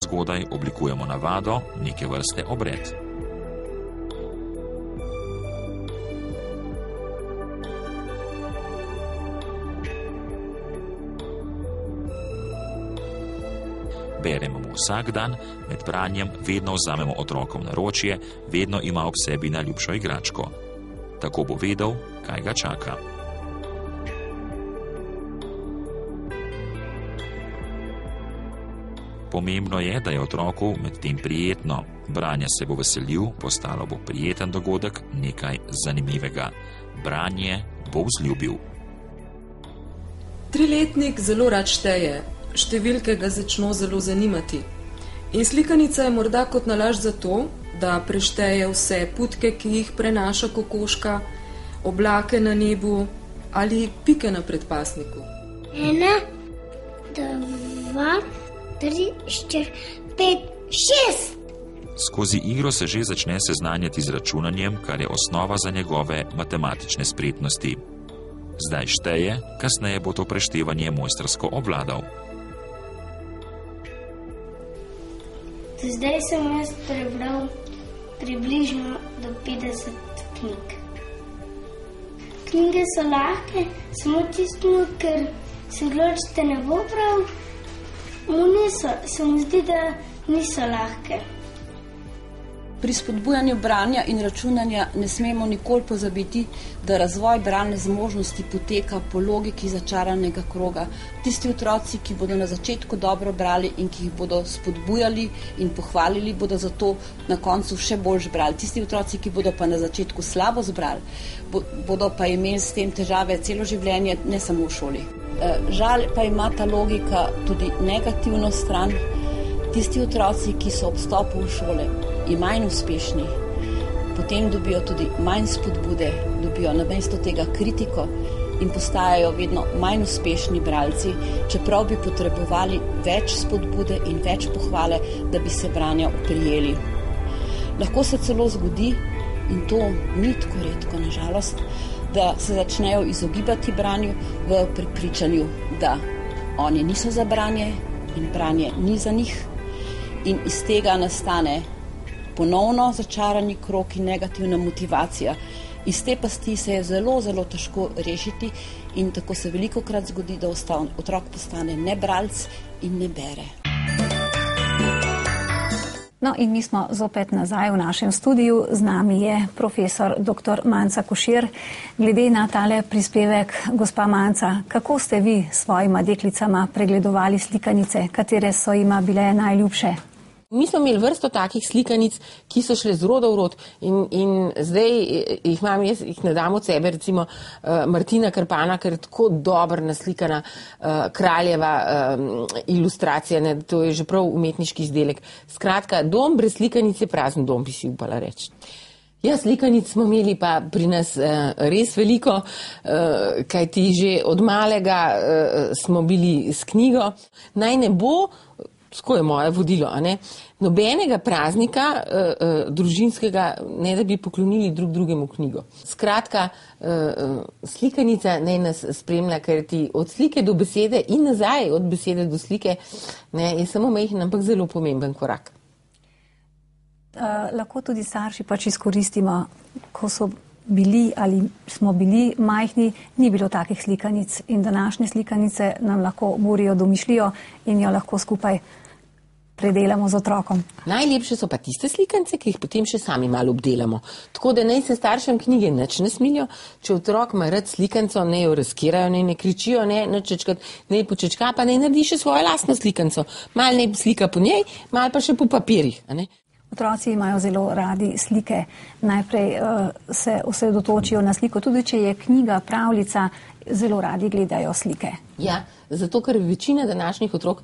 zgodaj oblikujemo navado, neke vrste obred. Beremo mu vsak dan, med branjem vedno vzamemo otrokom naročje, vedno ima ob sebi najljubšo igračko. Tako bo vedel, kaj ga čaka. Pomembno je, da je otroku med tem prijetno. Branje se bo veselil, postalo bo prijeten dogodek, nekaj zanimivega. Branje bo vzljubil. 3-letnik zelo rad šteje. Številke ga začno zelo zanimati. In slikanica je morda kot nalašč za to, da prešteje vse putke, ki jih prenaša kokoška, oblake na nebu ali pike na predpasniku. 1, 2, 3, 4, 5, 6. Skozi igro se že začne seznanjati z računanjem, kar je osnova za njegove matematične spretnosti. Zdaj šteje, kasneje bo to preštevanje mojstrsko obvladal. Zdaj sem jaz prebral približno do 50 knjig. Knjige so lahke, samo tisto, ker se odločite ne bo prav. Se mi zdi, da niso lahke. Pri spodbujanju branja in računanja ne smemo nikoli pozabiti, da razvoj bralne zmožnosti poteka po logiki začaranega kroga. Tisti otroci, ki bodo na začetku dobro brali in ki jih bodo spodbujali in pohvalili, bodo zato na koncu še bolj brali. Tisti otroci, ki bodo pa na začetku slabo zbrali, bodo pa imeli s tem težave celo življenje, ne samo v šoli. Žal pa ima ta logika tudi negativno stran. Tisti otroci, ki so ob vstopu v šole in manj uspešni, potem dobijo tudi manj spodbude, dobijo namesto tega kritiko in postajajo vedno manj uspešni bralci, čeprav bi potrebovali več spodbude in več pohvale, da bi se branja oprijeli. Lahko se celo zgodi, in to ni tako redko, na žalost, da se začnejo izogibati branju v prepričanju, da oni niso za branje in branje ni za njih. In iz tega nastane ponovno začarani krog in negativna motivacija. Iz te pasti se je zelo, zelo težko rešiti in tako se velikokrat zgodi, da otrok postane nebralec in ne bere. No in mi smo zopet nazaj v našem studiu. Z nami je profesor dr. Manca Košir. Glede na tale prispevek, gospa Manca, kako ste vi s svojima deklicama pregledovali slikanice, katere so jima bile najljubše? Mi smo imeli vrsto takih slikanic, ki so šle z roda v rod in zdaj jih imam jaz, jih ne dam od sebe, recimo Martina Krpana, ker je tako dobro naslikana kraljeva ilustracija, ne, to je že prav umetniški izdelek. Skratka, dom brez slikanic je prazen dom, bi si upala reči. Ja, slikanic smo imeli pa pri nas res veliko, kajti že od malega smo bili s knjigo. Naj ne bo, tako je moje vodilo, a ne? Nobenega praznika družinskega, ne da bi poklonili drug drugemu knjigo. Skratka, slikanica naj nas spremlja, ker ti od slike do besede in nazaj od besede do slike, ne, je samo majhen, ampak zelo pomemben korak. Lahko tudi starši pač izkoristimo, ko so bili ali smo bili majhni, ni bilo takih slikanic in današnje slikanice nam lahko burijo domišljijo in jo lahko skupaj predelamo z otrokom. Najlepše so pa tiste slikance, ki jih potem še sami malo obdelamo. Tako da naj se staršem knjige nič ne smilijo, če otrok ima rad slikanco, naj jo razkirajo, naj ne kričijo, naj počečka, pa naj naredi še svojo lastno slikanco. Mal naj slika po njej, mal pa še po papirjih. Otroci imajo zelo radi slike. Najprej se osredotočijo na sliko, tudi če je knjiga, pravljica, zelo radi gledajo slike. Ja, zato ker večina današnjih otrok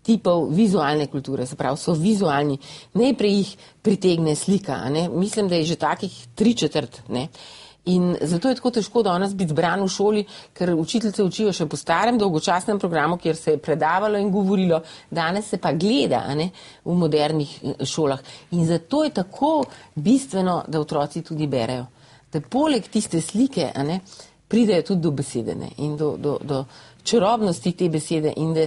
tipov vizualne kulture, se pravi, so vizualni, najprej jih pritegne slika, ne? Mislim, da je že takih 3/4, ne? In zato je tako težko danes biti zbran v šoli, ker učiteljice učijo še po starem dolgočasnem programu, kjer se je predavalo in govorilo, danes se pa gleda, ne, v modernih šolah. In zato je tako bistveno, da otroci tudi berejo. Da poleg tiste slike, ne, pridejo tudi do besede, ne, in do čarobnosti te besede in da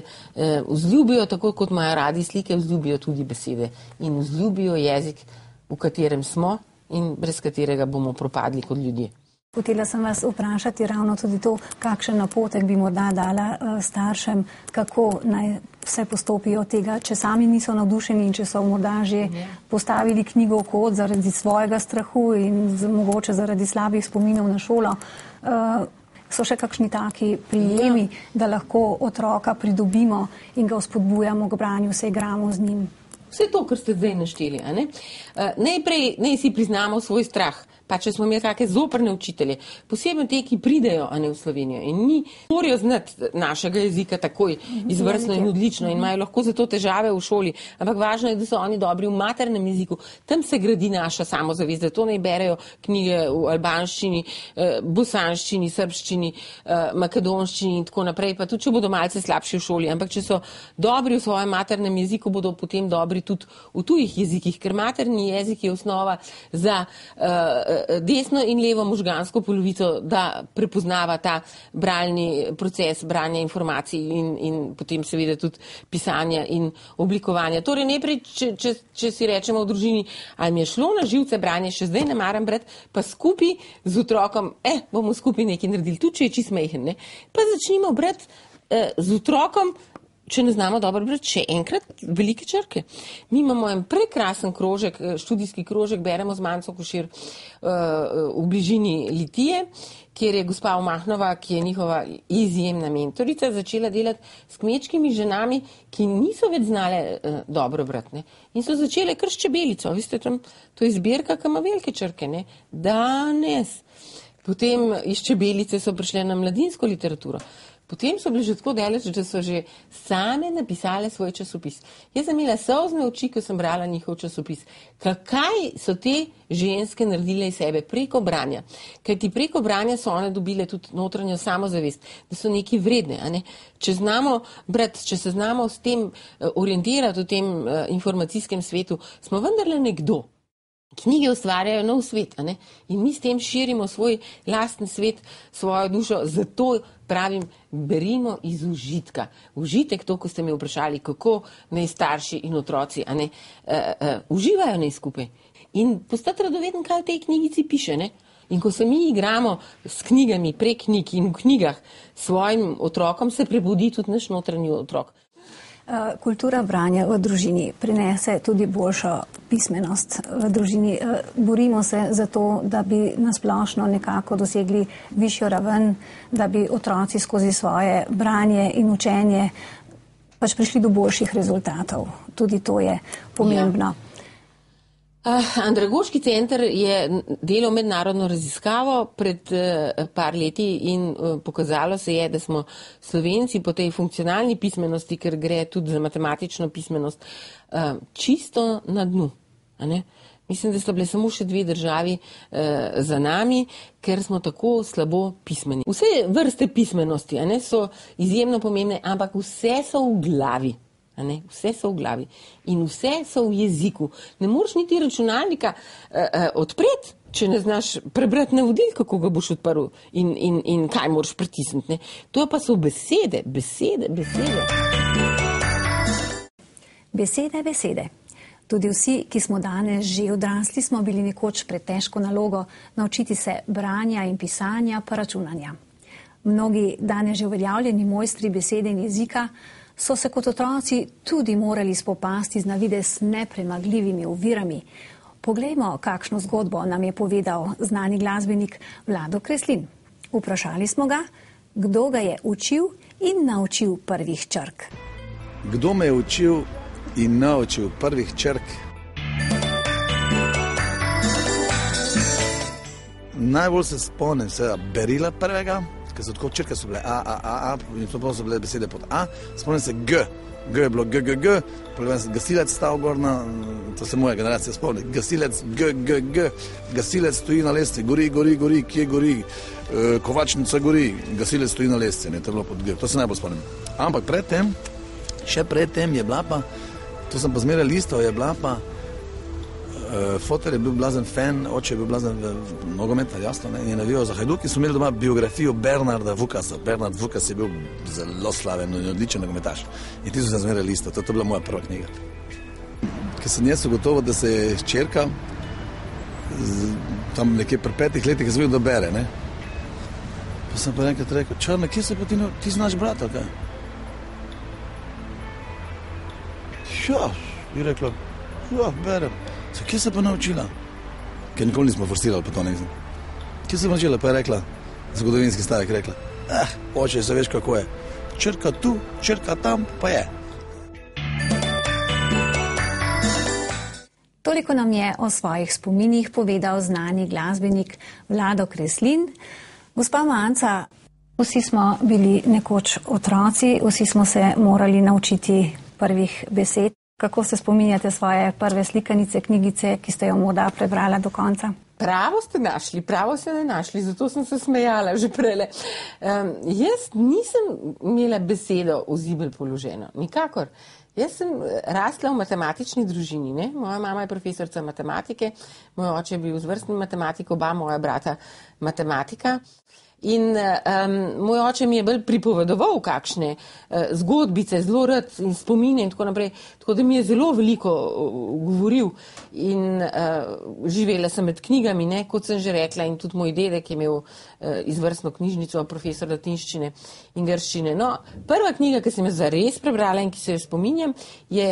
vzljubijo, tako kot imajo radi slike, vzljubijo tudi besede in vzljubijo jezik, v katerem smo in brez katerega bomo propadli kot ljudje. Hotela sem vas vprašati ravno tudi to, kakšen napotek bi morda dala staršem, kako naj vse postopijo od tega, če sami niso navdušeni in če so morda že postavili knjigo v kot zaradi svojega strahu in mogoče zaradi slabih spominov na šolo. So še kakšni taki prijemi, da lahko otroka pridobimo in ga vzpodbujamo k branju, se igramo z njim? Vse to, kar ste zdaj našteli, a ne? Najprej naj si priznamo svoj strah. Pa če smo imeli kakšne zoprne učitelje, posebno te, ki pridejo v Slovenijo in morajo znati našega jezika takoj izvrstno in odlično in imajo lahko zato težave v šoli, ampak važno je, da so oni dobri v maternem jeziku. Tam se gradi naša samozavest, zato naj berejo knjige v albanščini, bosanščini, srbščini, makedonščini in tako naprej, pa tudi če bodo malce slabši v šoli, ampak če so dobri v svojem maternem jeziku, bodo potem dobri tudi v tujih jezikih, ker materni jezik je osnova za desno in levo možgansko polovico, da prepoznava ta bralni proces branja informacij in potem seveda tudi pisanja in oblikovanja. Torej najprej, če si rečemo v družini, ali mi je šlo na živce branje, še zdaj ne maram brati, pa skupaj z otrokom, bomo skupaj nekaj naredili, tudi če je čist majhen, ne? Pa začnimo brati z otrokom, če ne znamo dobro brati, še enkrat velike črke. Mi imamo en prekrasen krožek, študijski krožek, beremo z Manco Košir v bližini Litije, kjer je gospa Omahnova, ki je njihova izjemna mentorica, začela delati s kmečkimi ženami, ki niso več znale dobro brati, ne? In so začele kar s čebelico. Veste, tam, to je zbirka, ki ima velike črke, ne? Danes. Potem iz čebelice so prišle na mladinsko literaturo. Potem so bili že tako daleč, da so že same napisale svoj časopis. Jaz sem imela solzne oči, ko sem brala njihov časopis. Kaj so te ženske naredile iz sebe preko branja? Kajti preko branja so one dobile tudi notranjo samozavest, da so nekaj vredne. A ne? Če znamo brati, če se znamo s tem orientirati v tem informacijskem svetu, smo vendarle nekdo. Knjige ustvarjajo nov svet, a ne? In mi s tem širimo svoj lasten svet, svojo dušo, zato pravim, berimo iz užitka. Užitek, to, ko ste me vprašali, kako naj starši in otroci, a ne, uživajo naj skupaj. In postati radoveden, kaj v tej knjigici piše, ne? In ko se mi igramo s knjigami, prek knjig in v knjigah svojim otrokom, se prebudi tudi naš notranji otrok. Kultura branja v družini prinese tudi boljšo pismenost v družini. Borimo se za to, da bi nasplošno nekako dosegli višjo raven, da bi otroci skozi svoje branje in učenje pač prišli do boljših rezultatov. Tudi to je pomembno. Andragoški center je delal mednarodno raziskavo pred par leti in pokazalo se je, da smo Slovenci po tej funkcionalni pismenosti, ker gre tudi za matematično pismenost, čisto na dnu. A ne? Mislim, da so bile samo še 2 državi za nami, ker smo tako slabo pismeni. Vse vrste pismenosti, a ne, so izjemno pomembne, ampak vse so v glavi. Vse so v glavi in vse so v jeziku. Ne moreš niti računalnika odpreti, če ne znaš prebrati navodil, kako ga boš odprl in kaj moraš pritisniti. To pa so besede. Besede. Tudi vsi, ki smo danes že odrasli, smo bili nekoč pred težko nalogo naučiti se branja in pisanja pa računanja. Mnogi danes že uveljavljeni mojstri besede in jezika so se kot otroci tudi morali spopasti z navidez nepremagljivimi ovirami. Poglejmo, kakšno zgodbo nam je povedal znani glasbenik Vlado Kreslin. Vprašali smo ga, kdo ga je učil in naučil prvih črk. Kdo me je učil in naučil prvih črk? Najbolj se spomnim seveda Berila prvega, ker so tako črke so bile A, in so bile besede pod A. Spomnim se G je bilo G, gasilec stal gor na, to se moja generacija spomni, gasilec G, gasilec stoji na lestvi, gori, kje gori, kovačnica gori, gasilec stoji na lestvi, to je bilo pod G, to se najbolj spomnim. Ampak še predtem je bila pa, to sem pa zmeraj listal, je bila pa Foter je bil blazen fan, oče je bil blazen nogometa, jasno, ne, in je navijal za Hajduk in smo imeli doma biografijo Bernarda Vukasa. Bernard Vukas je bil zelo slaven in odličen nogometaš. In ti so se zmeraj lista, to je bila moja prva knjiga. Ker sem jaz ugotovil, da se je hčerka tam nekje pri 5 letih zvil, da bere, ne. Pa sem pa enkrat rekel, Črna, kje se pa ti znaš brati, kaj? Ja, je rekla, ja, berem. Kje se pa naučila? Ker nikoli nismo forsirali po to, ne znam. Kje se pa naučila? Pa je rekla, zgodovinski stavek rekla, oče, se veš kako je. Črka tu, črka tam, pa je. Toliko nam je o svojih spominih povedal znani glasbenik Vlado Kreslin. Gospa Manca, vsi smo bili nekoč otroci, vsi smo se morali naučiti prvih besed. Kako se spominjate svoje prve slikanice, knjigice, ki ste jo morda prebrala do konca? Pravo ste našli, zato sem se smejala že prele. Jaz nisem imela besedo v zibelj položeno, nikakor. Jaz sem rasla v matematični družini, ne? Moja mama je profesorica matematike, moj oče je bil izvrstni matematik, oba moja brata matematika. In moj oče mi je bolj pripovedoval kakšne zgodbice, zelo rad in spomine in tako naprej, tako da mi je zelo veliko govoril in živela sem med knjigami, ne, kot sem že rekla, in tudi moj dedek je imel izvrstno knjižnico, profesor latinščine in grščine. No, prva knjiga, ki sem jo zares prebrala in ki se jo spominjam, je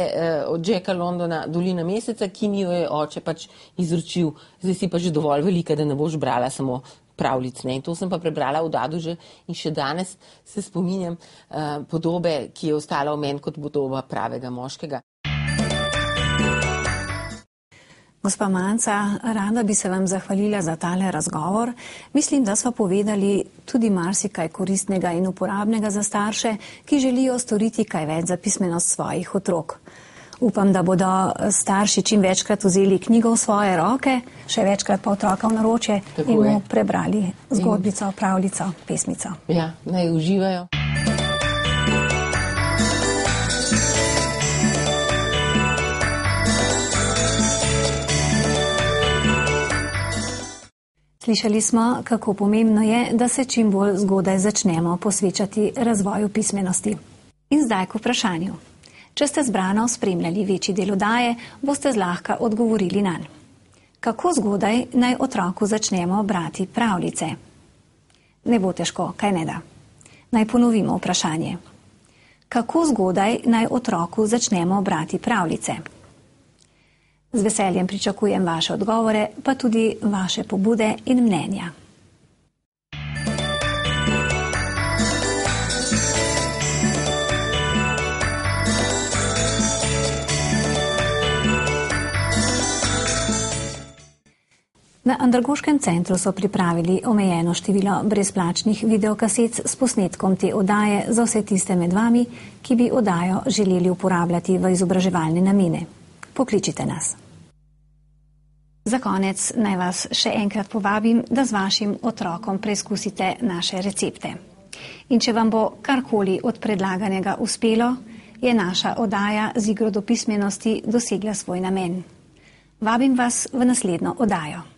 od Jacka Londona Dolina meseca, ki mi jo je oče pač izročil. Zdaj si pa že dovolj velika, da ne boš brala samo pravljic, ne. In to sem pa prebrala v Dadu že in še danes se spominjam podobe, ki je ostala v meni kot podoba pravega moškega. Gospa Manca, rada bi se vam zahvalila za tale razgovor. Mislim, da sva povedali tudi marsikaj koristnega in uporabnega za starše, ki želijo storiti kaj več za pismenost svojih otrok. Upam, da bodo starši čim večkrat vzeli knjigo v svoje roke, še večkrat pa otroka v naročje in mu prebrali zgodbico, pravljico, pesmico. Ja, naj uživajo. Slišali smo, kako pomembno je, da se čim bolj zgodaj začnemo posvečati razvoju pismenosti. In zdaj k vprašanju. Če ste zbrano spremljali večji del oddaje, boste zlahka odgovorili nanj. Kako zgodaj naj otroku začnemo brati pravljice? Ne bo težko, kaj ne da? Naj ponovimo vprašanje. Kako zgodaj naj otroku začnemo brati pravljice? Z veseljem pričakujem vaše odgovore, pa tudi vaše pobude in mnenja. Na Andragoškem centru so pripravili omejeno število brezplačnih videokaset s posnetkom te oddaje za vse tiste med vami, ki bi oddajo želeli uporabljati v izobraževalne namene. Pokličite nas. Za konec naj vas še enkrat povabim, da z vašim otrokom preizkusite naše recepte. In če vam bo karkoli od predlaganega uspelo, je naša oddaja z igro do pismenosti dosegla svoj namen. Vabim vas v naslednjo oddajo.